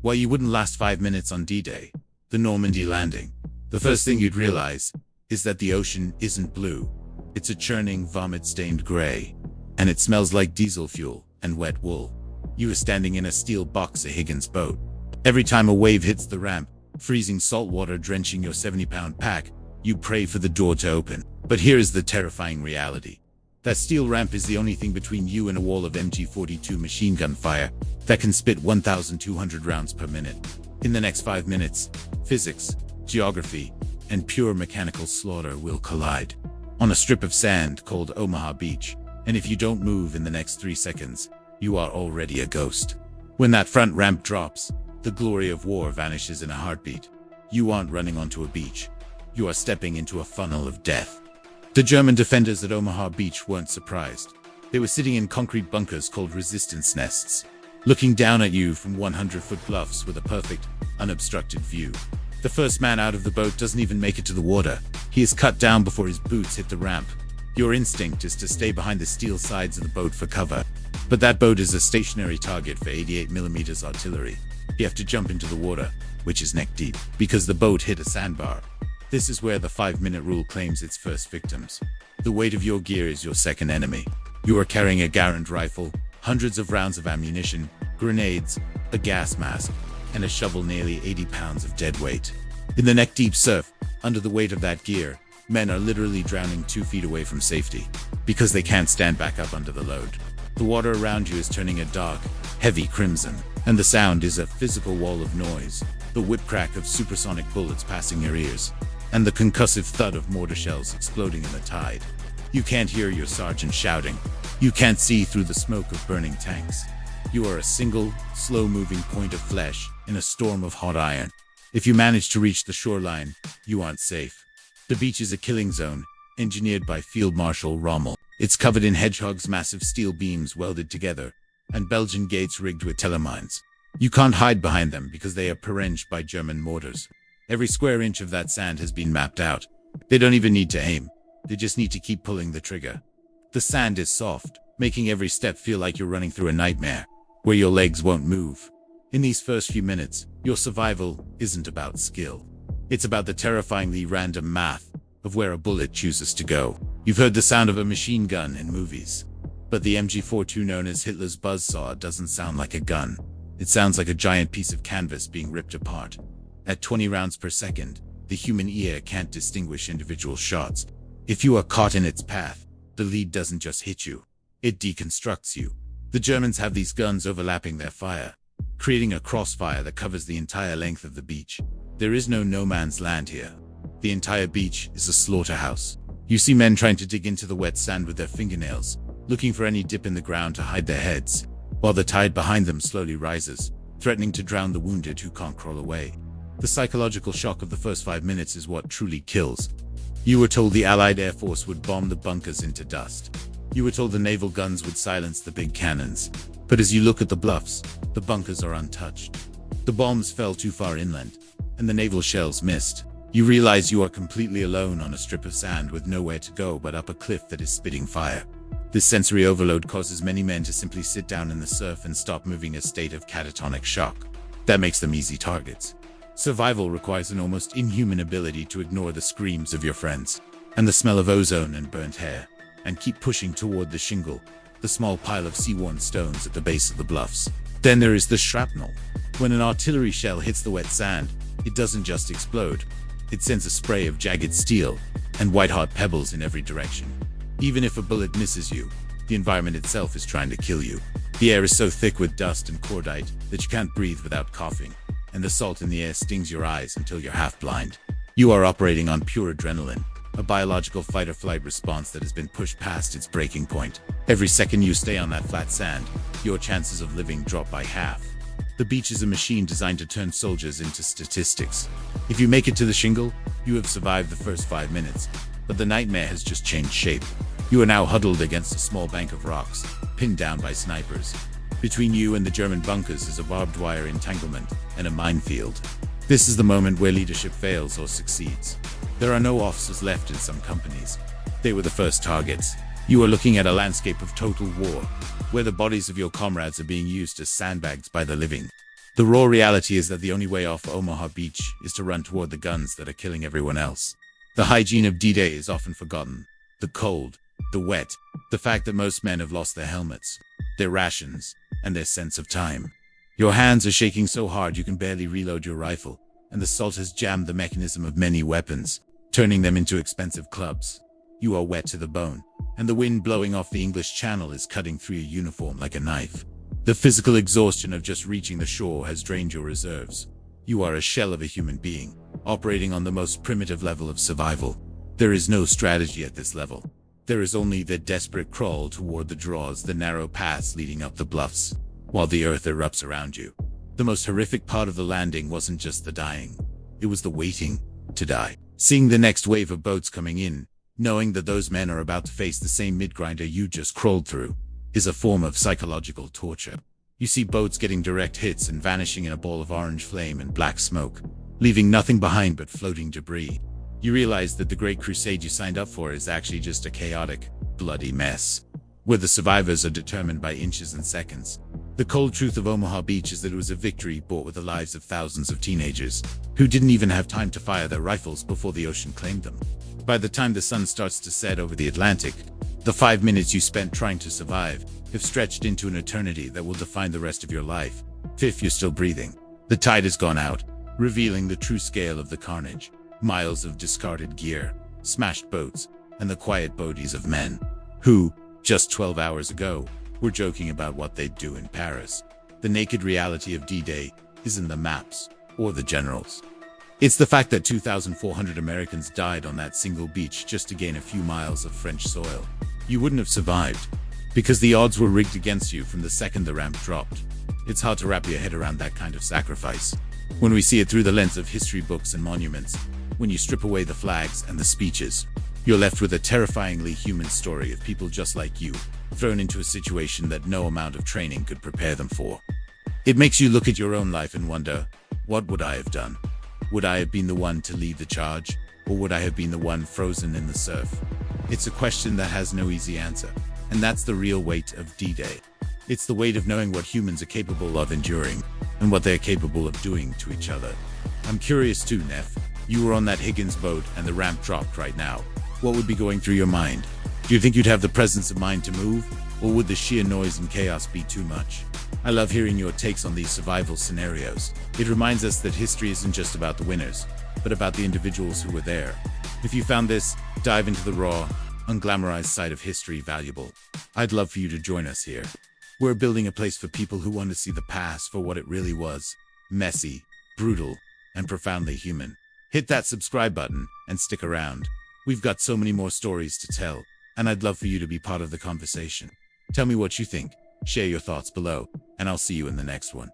Why you wouldn't last 5 minutes on D-Day, the Normandy landing. The first thing you'd realize is that the ocean isn't blue. It's a churning, vomit-stained gray. And it smells like diesel fuel and wet wool. You are standing in a steel box, a Higgins boat. Every time a wave hits the ramp, freezing salt water drenching your 70-pound pack, you pray for the door to open. But here is the terrifying reality. That steel ramp is the only thing between you and a wall of MG-42 machine gun fire that can spit 1,200 rounds per minute. In the next 5 minutes, physics, geography, and pure mechanical slaughter will collide on a strip of sand called Omaha Beach. And if you don't move in the next 3 seconds, you are already a ghost. When that front ramp drops, the glory of war vanishes in a heartbeat. You aren't running onto a beach. You are stepping into a funnel of death. The German defenders at Omaha Beach weren't surprised. They were sitting in concrete bunkers called resistance nests, looking down at you from 100-foot bluffs with a perfect, unobstructed view. The first man out of the boat doesn't even make it to the water. He is cut down before his boots hit the ramp. Your instinct is to stay behind the steel sides of the boat for cover. But that boat is a stationary target for 88mm artillery. You have to jump into the water, which is neck deep, because the boat hit a sandbar. This is where the 5-minute rule claims its first victims. The weight of your gear is your second enemy. You are carrying a Garand rifle, hundreds of rounds of ammunition, grenades, a gas mask, and a shovel, nearly 80 pounds of dead weight. In the neck-deep surf, under the weight of that gear, men are literally drowning 2 feet away from safety, because they can't stand back up under the load. The water around you is turning a dark, heavy crimson, and the sound is a physical wall of noise, the whip-crack of supersonic bullets passing your ears, and the concussive thud of mortar shells exploding in the tide. You can't hear your sergeant shouting. You can't see through the smoke of burning tanks. You are a single, slow-moving point of flesh in a storm of hot iron. If you manage to reach the shoreline, you aren't safe. The beach is a killing zone, engineered by Field Marshal Rommel. It's covered in hedgehogs, massive steel beams welded together, and Belgian gates rigged with telemines. You can't hide behind them because they are perenged by German mortars. Every square inch of that sand has been mapped out. They don't even need to aim. They just need to keep pulling the trigger. The sand is soft, making every step feel like you're running through a nightmare, where your legs won't move. In these first few minutes, your survival isn't about skill. It's about the terrifyingly random math of where a bullet chooses to go. You've heard the sound of a machine gun in movies, but the MG-42, known as Hitler's buzzsaw, doesn't sound like a gun. It sounds like a giant piece of canvas being ripped apart. At 20 rounds per second, the human ear can't distinguish individual shots. If you are caught in its path, the lead doesn't just hit you, it deconstructs you. The Germans have these guns overlapping their fire, creating a crossfire that covers the entire length of the beach. There is no no-man's land here. The entire beach is a slaughterhouse. You see men trying to dig into the wet sand with their fingernails, looking for any dip in the ground to hide their heads, while the tide behind them slowly rises, threatening to drown the wounded who can't crawl away. The psychological shock of the first 5 minutes is what truly kills. You were told the Allied Air Force would bomb the bunkers into dust. You were told the naval guns would silence the big cannons. But as you look at the bluffs, the bunkers are untouched. The bombs fell too far inland, and the naval shells missed. You realize you are completely alone on a strip of sand with nowhere to go but up a cliff that is spitting fire. This sensory overload causes many men to simply sit down in the surf and stop moving, a state of catatonic shock. That makes them easy targets. Survival requires an almost inhuman ability to ignore the screams of your friends, and the smell of ozone and burnt hair, and keep pushing toward the shingle, the small pile of sea-worn stones at the base of the bluffs. Then there is the shrapnel. When an artillery shell hits the wet sand, it doesn't just explode. It sends a spray of jagged steel and white-hot pebbles in every direction. Even if a bullet misses you, the environment itself is trying to kill you. The air is so thick with dust and cordite that you can't breathe without coughing, and the salt in the air stings your eyes until you're half blind. You are operating on pure adrenaline, a biological fight-or-flight response that has been pushed past its breaking point. Every second you stay on that flat sand, your chances of living drop by half. The beach is a machine designed to turn soldiers into statistics. If you make it to the shingle, you have survived the first 5 minutes, but the nightmare has just changed shape. You are now huddled against a small bank of rocks, pinned down by snipers. Between you and the German bunkers is a barbed wire entanglement and a minefield. This is the moment where leadership fails or succeeds. There are no officers left in some companies. They were the first targets. You are looking at a landscape of total war, where the bodies of your comrades are being used as sandbags by the living. The raw reality is that the only way off Omaha Beach is to run toward the guns that are killing everyone else. The hygiene of D-Day is often forgotten. The cold, the wet, the fact that most men have lost their helmets, their rations, and their sense of time. Your hands are shaking so hard you can barely reload your rifle, and the salt has jammed the mechanism of many weapons, turning them into expensive clubs. You are wet to the bone, and the wind blowing off the English Channel is cutting through your uniform like a knife. The physical exhaustion of just reaching the shore has drained your reserves. You are a shell of a human being, operating on the most primitive level of survival. There is no strategy at this level. There is only the desperate crawl toward the draws, the narrow paths leading up the bluffs, while the earth erupts around you. The most horrific part of the landing wasn't just the dying. It was the waiting to die. Seeing the next wave of boats coming in, knowing that those men are about to face the same mid-grinder you just crawled through, is a form of psychological torture. You see boats getting direct hits and vanishing in a ball of orange flame and black smoke, leaving nothing behind but floating debris. You realize that the great crusade you signed up for is actually just a chaotic, bloody mess, where the survivors are determined by inches and seconds. The cold truth of Omaha Beach is that it was a victory bought with the lives of thousands of teenagers, who didn't even have time to fire their rifles before the ocean claimed them. By the time the sun starts to set over the Atlantic, the 5 minutes you spent trying to survive have stretched into an eternity that will define the rest of your life, if you're still breathing. The tide has gone out, revealing the true scale of the carnage. Miles of discarded gear, smashed boats, and the quiet bodies of men who, just 12 hours ago, were joking about what they'd do in Paris. The naked reality of D-Day isn't the maps or the generals. It's the fact that 2,400 Americans died on that single beach just to gain a few miles of French soil. You wouldn't have survived, because the odds were rigged against you from the second the ramp dropped. It's hard to wrap your head around that kind of sacrifice. When we see it through the lens of history books and monuments, when you strip away the flags and the speeches, you're left with a terrifyingly human story of people just like you, thrown into a situation that no amount of training could prepare them for. It makes you look at your own life and wonder, what would I have done? Would I have been the one to lead the charge, or would I have been the one frozen in the surf? It's a question that has no easy answer, and that's the real weight of D-Day. It's the weight of knowing what humans are capable of enduring, and what they're capable of doing to each other. I'm curious too, Neff. You were on that Higgins boat and the ramp dropped right now. What would be going through your mind? Do you think you'd have the presence of mind to move, or would the sheer noise and chaos be too much? I love hearing your takes on these survival scenarios. It reminds us that history isn't just about the winners, but about the individuals who were there. If you found this dive into the raw, unglamorized side of history valuable, I'd love for you to join us here. We're building a place for people who want to see the past for what it really was: messy, brutal, and profoundly human. Hit that subscribe button and stick around. We've got so many more stories to tell, and I'd love for you to be part of the conversation. Tell me what you think, share your thoughts below, and I'll see you in the next one.